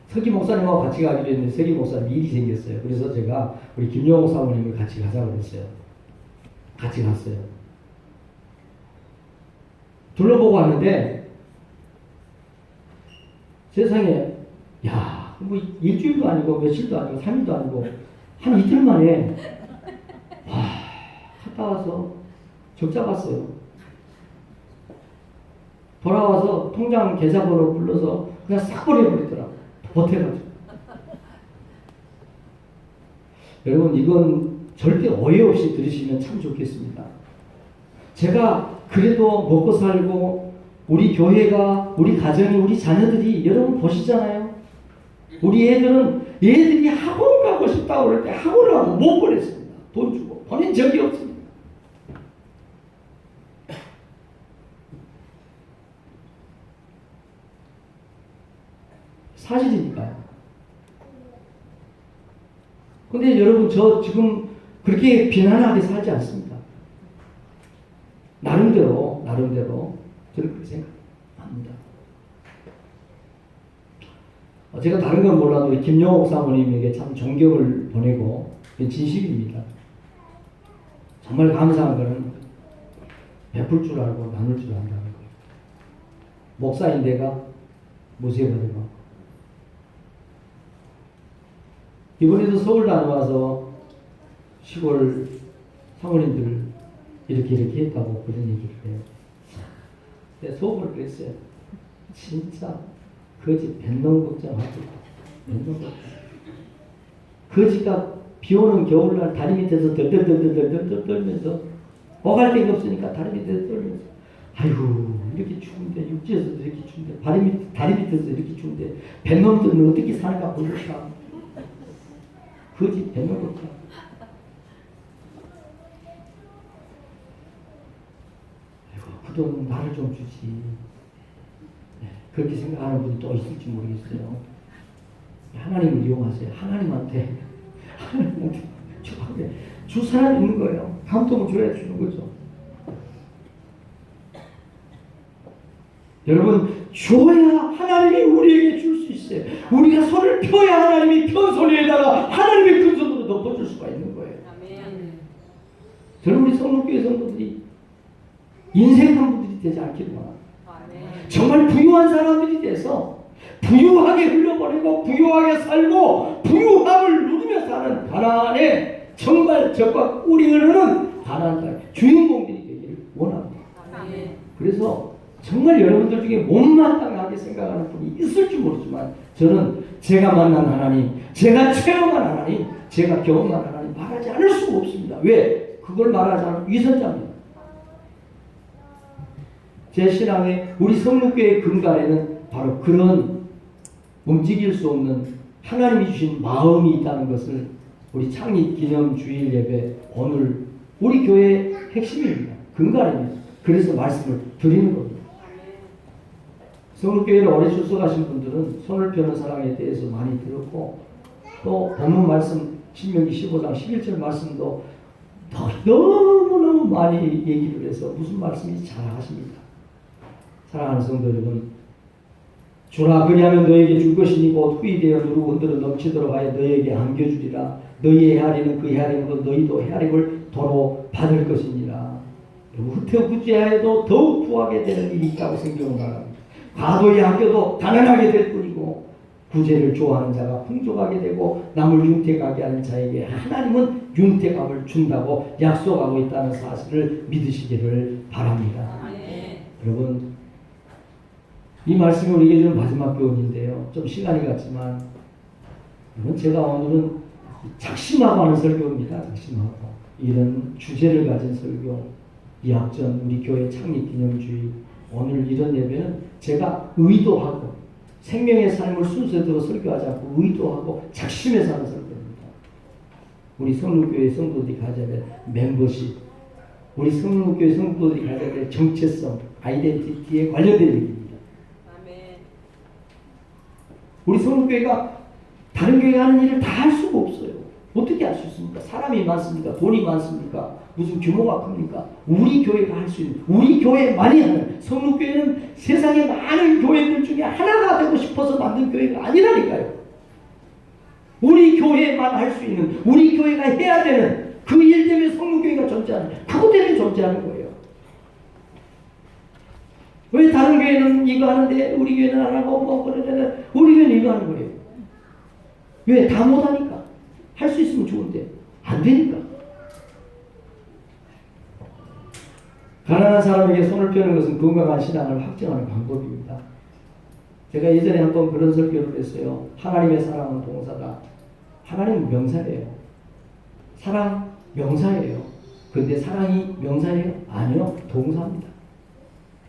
서기 목사님하고 같이 가기로 했는데 서기 목사님 일이 생겼어요. 그래서 제가 우리 김용호 사모님을 같이 가자고 했어요. 같이 갔어요. 둘러보고 왔는데 세상에 야, 뭐 일주일도 아니고 며칠도 아니고 3일도 아니고 한 이틀 만에 갔다 와서 적자 봤어요. 돌아와서 통장 계좌번호 불러서 그냥 싹 버려버리더라고. 보태가지고. 여러분 이건 절대 오해 없이 들으시면 참 좋겠습니다. 제가 그래도 먹고 살고 우리 교회가 우리 가정이 우리 자녀들이 여러분 보시잖아요. 우리 애들이 학원 가고 싶다고 그럴 때 학원을 하고 못 보냈습니다. 돈 주고 보낸 적이 없습니다. 사실이니까요. 근데 여러분 저 지금 그렇게 비난하게 살지 않습니다. 나름대로 저는 그렇게 생각합니다. 제가 다른 건 몰라도 김용옥 사모님에게 참 존경을 보내고 진심입니다. 정말 감사한 거는 베풀 줄 알고 나눌 줄 안다는 거예요. 목사인 내가 무쇠받으고 이번에도 서울 다녀와서 시골 사모님들 이렇게 했다고 그런 얘기를 해요. 내 속을 그랬어요. 진짜 거지 뱃놈 걱정하고 뱃놈 걱정. 거지가 비 오는 겨울날 다리 밑에서 덜덜덜덜덜 떨면서 오갈 데가 없으니까 다리 밑에서 떨면서 아이고 이렇게 추운데 육지에서도 이렇게 추운데 다리 밑에서 이렇게 추운데 뱃놈들은 어떻게 사는가 모를까. 거지 뱃놈 걱정. 그 돈 나를 좀 주지. 네, 그렇게 생각하는 분이 또 있을지 모르겠어요. 하나님을 이용하세요. 하나님한테 줄 사람이 있는 거예요. 감동을 줘야 주는 거죠. 여러분, 줘야 하나님이 우리에게 줄 수 있어요. 우리가 손을 펴야 하나님이 편 손에다가 하나님의 큰 손으로 덮어줄 수가 있는 거예요. 아멘. 저는 우리 성록교회 성도들이 인색한 분들이 되지 않기를 바랍니다. 정말 부유한 사람들이 돼서 부유하게 흘려보내고 부유하게 살고 부유함을 누리며 사는 가나안에 정말 적과 꿀이 흐르는 가나안 땅의 주인공들이 되기를 원합니다. 그래서 정말 여러분들 중에 못마땅하게 생각하는 분이 있을지 모르지만 저는 제가 만난 하나님, 제가 체험한 하나님, 제가 경험한 하나님 말하지 않을 수가 없습니다. 왜? 그걸 말하지 않으면 위선자입니다. 제 신앙의 우리 성록교회의 근간에는 바로 그런 움직일 수 없는 하나님이 주신 마음이 있다는 것을 우리 창립 기념 주일 예배 오늘 우리 교회의 핵심입니다. 근간입니다. 그래서 말씀을 드리는 겁니다. 성록교회를 오래 출석하신 분들은 손을 펴는 사랑에 대해서 많이 들었고 또 본문 말씀 신명기 15장 11절 말씀도 너무너무 많이 얘기를 해서 무슨 말씀인지 잘 아십니다. 사랑하는 성도 여러분, 주라 그리하면 너에게 줄 것이니 곧 후이되어 누르고 흔들어 넘치도록 하여 너에게 안겨주리라. 너희의 헤아리는 그 헤아림으로 너희도 헤아림을 도로 받을 것이니라. 후퇴구제하여도 더욱 부하게 되는 일이 있다고 성경은 말합니다. 과도히 아껴도 가난하게 될 뿐이고 구제를 좋아하는 자가 풍족하게 되고 남을 윤택하게 하는 자에게 하나님은 윤택함을 준다고 약속하고 있다는 사실을 믿으시기를 바랍니다. 여러분, 이 말씀이 우리에게 주는 마지막 교훈인데요. 좀 시간이 갔지만 이건 제가 오늘은 작심하고 하는 설교입니다. 작심하고 이런 주제를 가진 설교, 이학전 우리 교회 창립기념주의 오늘 이런 예배는 제가 의도하고 생명의 삶을 순서대로 설교하지 않고 의도하고 작심해서 하는 설교입니다. 우리 성록교회 성도들이 가져야 될 멤버십, 우리 성록교회 성도들이 가져야 될 정체성, 아이덴티티에 관련된 얘기입니다. 우리 성록교회가 다른 교회가 하는 일을 다 할 수가 없어요. 어떻게 할 수 있습니까? 사람이 많습니까? 돈이 많습니까? 무슨 규모가 큽니까? 우리 교회가 할 수 있는, 우리 교회만이 하는, 성록교회는 세상에 많은 교회들 중에 하나가 되고 싶어서 만든 교회가 아니라니까요. 우리 교회만 할 수 있는, 우리 교회가 해야 되는 그 일 때문에 성록교회가 존재하는, 그것 때문에 존재하는 거예요. 왜 다른 교회는 이거 하는데 우리 교회는 안 하고 그러는데 우리 교회는 이거 하는 거예요. 왜? 다 못하니까. 할 수 있으면 좋은데 안 되니까. 가난한 사람에게 손을 펴는 것은 건강한 신앙을 확증하는 방법입니다. 제가 예전에 한번 그런 설교를 했어요. 하나님의 사랑은 동사다. 하나님은 명사예요. 사랑 명사예요. 근데 사랑이 명사예요? 아니요. 동사입니다.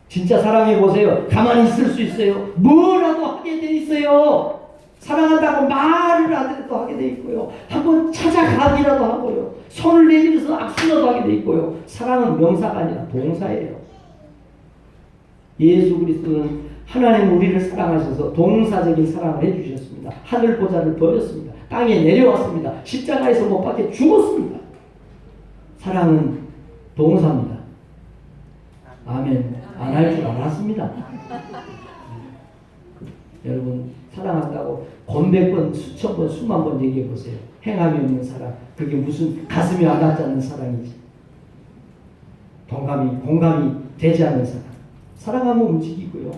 진짜 사랑해 보세요. 가만히 있을 수 있어요. 뭐라도 하게 돼 있어요. 사랑한다고 말을 하더라도 하게 돼 있고요. 한번 찾아가기라도 하고요. 손을 내밀어서 악수라도 하게 돼 있고요. 사랑은 명사가 아니라 동사예요. 예수 그리스도는 하나님 우리를 사랑하셔서 동사적인 사랑을 해주셨습니다. 하늘 보좌를 버렸습니다. 땅에 내려왔습니다. 십자가에서 못 박혀 죽었습니다. 사랑은 동사입니다. 아멘. 안 할 줄 알았습니다. 여러분, 사랑한다고 권백 번, 수천 번, 수만 번 얘기해 보세요. 행함이 없는 사랑. 그게 무슨 가슴이 와닿지 않는 사랑이지. 공감이 되지 않는 사랑. 사랑하면 움직이고요.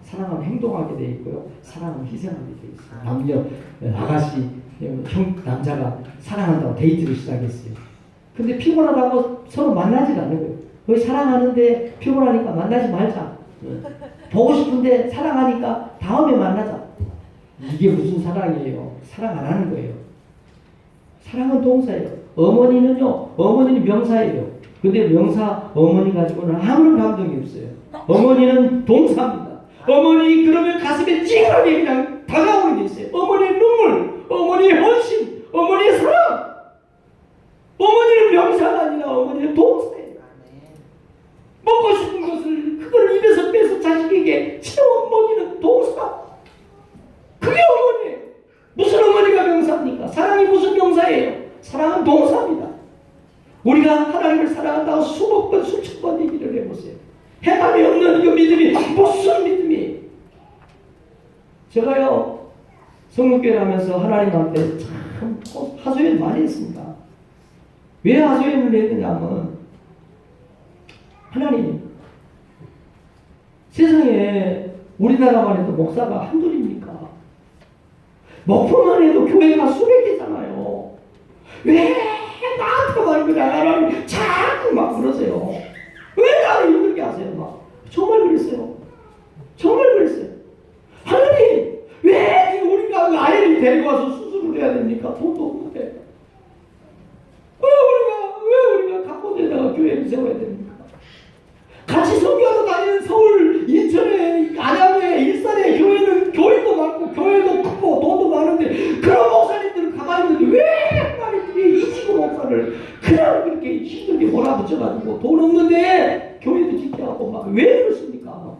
사랑하면 행동하게 돼 있고요. 사랑하면 희생하게 돼 있어요. 남녀, 아가씨, 형, 남자가 사랑한다고 데이트를 시작했어요. 근데 피곤하다고 서로 만나질 않는 거예요. 거의 사랑하는데 피곤하니까 만나지 말자. 보고 싶은데 사랑하니까 다음에 만나자. 이게 무슨 사랑이에요? 사랑 안 하는 거예요. 사랑은 동사예요. 어머니는 명사예요. 근데 명사 어머니 가지고는 아무런 감동이 없어요. 어머니는 동사입니다. 어머니 그러면 가슴에 찡하게 그냥 다가오는 게 있어요. 어머니의 눈물, 어머니의 헌신, 어머니의 사랑. 어머니는 명사가 아니라 어머니는 동사예요. 먹고 싶은 것을 그걸 입에서 빼서 자식에게 채워 먹이는 동사. 그게 어머니예요. 무슨 어머니가 명사입니까? 사랑이 무슨 명사예요? 사랑은 동사입니다. 우리가 하나님을 사랑한다고 수백 번, 수천 번 얘기를 해보세요. 해감이 없는 그 믿음이 무슨 믿음이? 제가요 성육교회를 하면서 하나님한테 참 하소연 많이 했습니다. 왜 하소연을 했느냐면 하나님 세상에 우리나라만 해도 목사가 한둘입니까? 목포만 해도 교회가 수백 개잖아요. 왜 나한테만 그래? 하나님 자꾸 막 그러세요. 왜 나를 힘들게 하세요? 막 정말 그랬어요. 정말 그랬어요. 하나님 왜 우리가 아이를 데리고 와서 수술을 해야 됩니까? 돈도 없는데 왜 우리가 각본에다가 교회를 세워야 됩니까? 같이 선교하러 다니는 서울, 인천에, 안양에, 일산에 교회는 교회도 많고 교회도 크고 돈도 많은데 그런 목사님들은 가만히 있는데 왜 하나님들이 이지고 목사를 그냥 그렇게 힘들게 몰아붙여가지고 돈 없는데 교회도 짓게 하고 막 왜 그렇습니까?